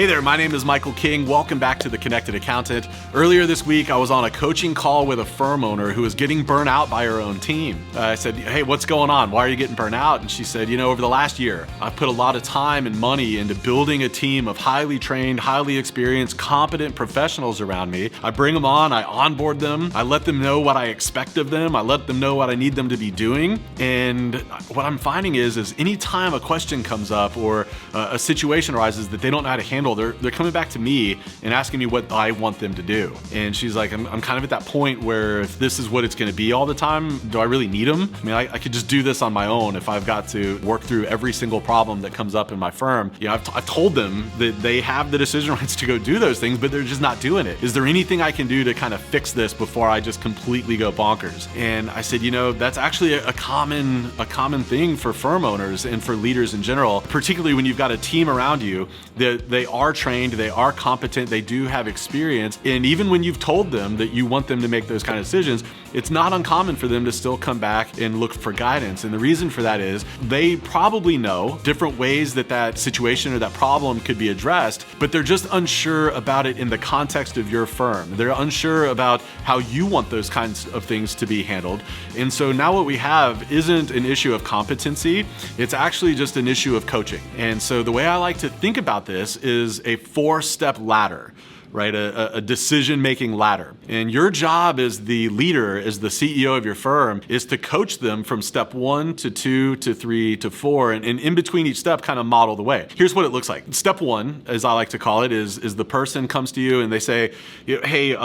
Hey there, my name is Michael King. Welcome back to The Connected Accountant. Earlier this week, I was on a coaching call with a firm owner who was getting burnt out by her own team. I said, hey, what's going on? Why are you getting burnt out? And she said, over the last year, I've put a lot of time and money into building a team of highly trained, highly experienced, competent professionals around me. I bring them on, I onboard them, I let them know what I expect of them, I let them know what I need them to be doing. And what I'm finding is anytime a question comes up or a situation arises that they don't know how to handle, they're coming back to me and asking me what I want them to do. And she's like, I'm kind of at that point where if this is what it's going to be all the time, do I really need them? I mean, I could just do this on my own if I've got to work through every single problem that comes up in my firm. I've told them that they have the decision rights to go do those things, but they're just not doing it. Is there anything I can do to kind of fix this before I just completely go bonkers? And I said, that's actually a common thing for firm owners and for leaders in general, particularly when you've got a team around you that they are trained, they are competent, they do have experience. And even when you've told them that you want them to make those kind of decisions, it's not uncommon for them to still come back and look for guidance. And the reason for that is they probably know different ways that situation or that problem could be addressed, but they're just unsure about it in the context of your firm. They're unsure about how you want those kinds of things to be handled. And so now what we have isn't an issue of competency, it's actually just an issue of coaching. And so the way I like to think about this is a 4-step ladder, right? A decision-making ladder. And your job as the leader, as the CEO of your firm, is to coach them from step 1 to 2 to 3 to 4, and in between each step, kind of model the way. Here's what it looks like. Step 1, as I like to call it, is the person comes to you and they say, hey,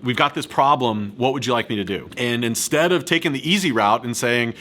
we've got this problem, what would you like me to do? And instead of taking the easy route and saying,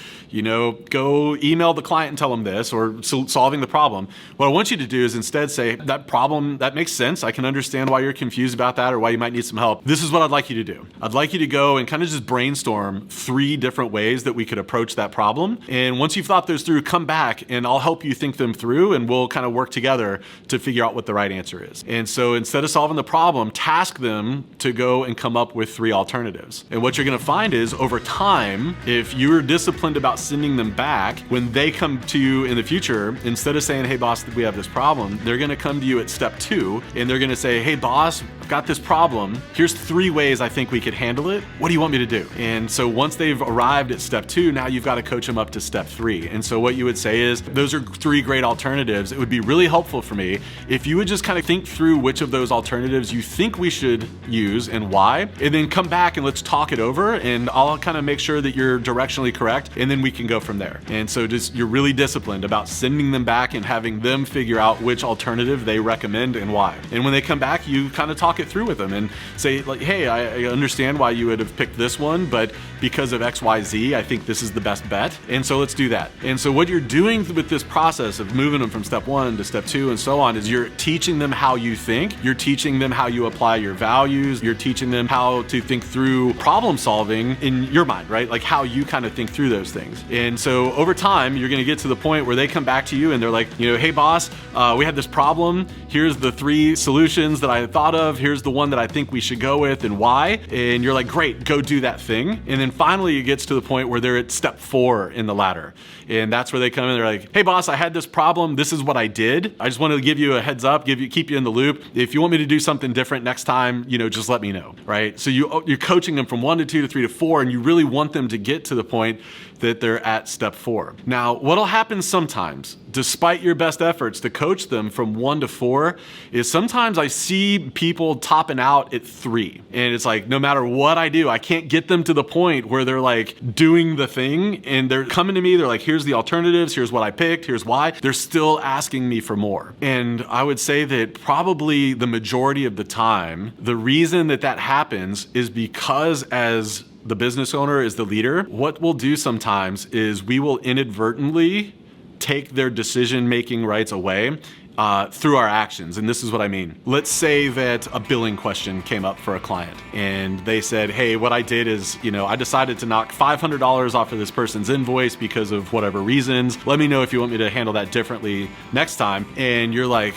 go email the client and tell them this, or solving the problem, what I want you to do is instead say, that problem, that makes sense, I can understand why you're confused about that or why you might need some help. This is what I'd like you to do. I'd like you to go and kind of just brainstorm 3 different ways that we could approach that problem. And once you've thought those through, come back and I'll help you think them through and we'll kind of work together to figure out what the right answer is. And so instead of solving the problem, task them to go and come up with 3 alternatives. And what you're going to find is over time, if you're disciplined about sending them back, when they come to you in the future, instead of saying, hey boss, we have this problem, they're going to come to you at step 2 and they're going to say, hey boss, I've got this problem. Here's 3 ways I think we could handle it. What do you want me to do? And so once they've arrived at step 2, now you've got to coach them up to step 3. And so what you would say is, those are 3 great alternatives. It would be really helpful for me if you would just kind of think through which of those alternatives you think we should use and why, and then come back and let's talk it over and I'll kind of make sure that you're directionally correct and then we can go from there. And so just you're really disciplined about sending them back and having them figure out which alternative they recommend and why. And when they come back, you kind of talk it through with them and say, like, hey, I understand why you would have picked this one, but because of XYZ, I think this is the best bet. And so let's do that. And so what you're doing with this process of moving them from step 1 to step 2 and so on is you're teaching them how you think, you're teaching them how you apply your values, you're teaching them how to think through problem solving in your mind, right? Like how you kind of think through those things. And so over time, you're going to get to the point where they come back to you and they're like, hey boss, we had this problem. Here's the 3 solutions that I thought of. Here's the one that I think we should go with and why. And you're like, great, go do that thing. And then finally it gets to the point where they're at step 4 in the ladder. And that's where they come in, they're like, hey boss, I had this problem. This is what I did. I just wanted to give you a heads up, keep you in the loop. If you want me to do something different next time, just let me know, right? So you're coaching them from 1 to 2 to 3 to 4, and you really want them to get to the point that they're at step 4. Now, what'll happen sometimes, despite your best efforts to coach them from 1 to 4, is sometimes I see people topping out at 3. And it's like, no matter what I do, I can't get them to the point where they're like doing the thing and they're coming to me, they're like, here's the alternatives, here's what I picked, here's why. They're still asking me for more. And I would say that probably the majority of the time, the reason that happens is because as the business owner, as the leader, what we'll do sometimes is we will inadvertently take their decision-making rights away through our actions. And this is what I mean. Let's say that a billing question came up for a client and they said, hey, what I did is, I decided to knock $500 off of this person's invoice because of whatever reasons. Let me know if you want me to handle that differently next time. And you're like,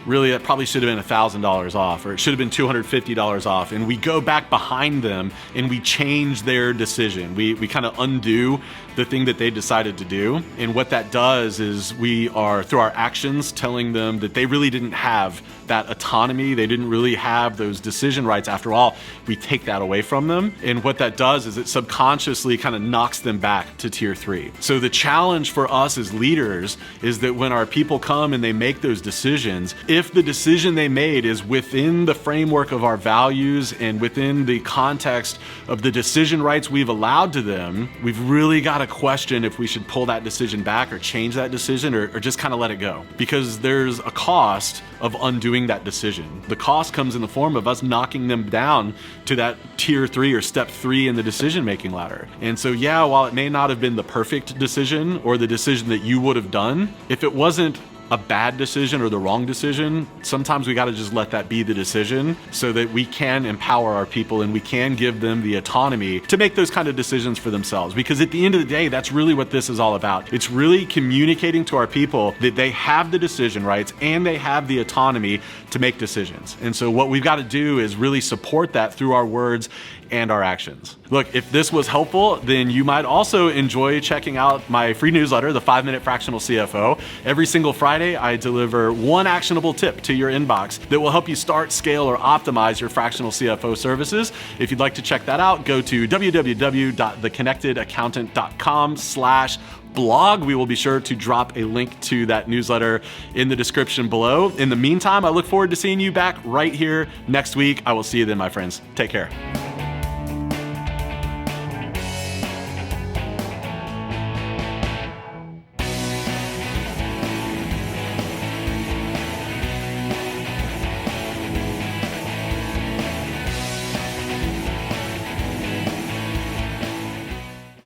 really, that probably should have been $1,000 off, or it should have been $250 off. And we go back behind them and we change their decision. We kind of undo the thing that they decided to do. And what that does is we are, through our actions, telling them that they really didn't have that autonomy. They didn't really have those decision rights. After all, we take that away from them. And what that does is it subconsciously kind of knocks them back to tier 3. So the challenge for us as leaders is that when our people come and they make those decisions, if the decision they made is within the framework of our values and within the context of the decision rights we've allowed to them, we've really got to question if we should pull that decision back or change that decision or just kind of let it go. Because there's a cost of undoing that decision. The cost comes in the form of us knocking them down to that tier 3 or step 3 in the decision-making ladder. And so yeah, while it may not have been the perfect decision or the decision that you would have done, if it wasn't a bad decision or the wrong decision, sometimes we got to just let that be the decision so that we can empower our people and we can give them the autonomy to make those kind of decisions for themselves. Because at the end of the day, that's really what this is all about. It's really communicating to our people that they have the decision rights and they have the autonomy to make decisions. And so what we've got to do is really support that through our words and our actions. Look, if this was helpful, then you might also enjoy checking out my free newsletter, the 5-Minute Fractional CFO. Every single Friday, I deliver one actionable tip to your inbox that will help you start, scale, or optimize your fractional CFO services. If you'd like to check that out, go to www.theconnectedaccountant.com/blog. We will be sure to drop a link to that newsletter in the description below. In the meantime, I look forward to seeing you back right here next week. I will see you then, my friends. Take care.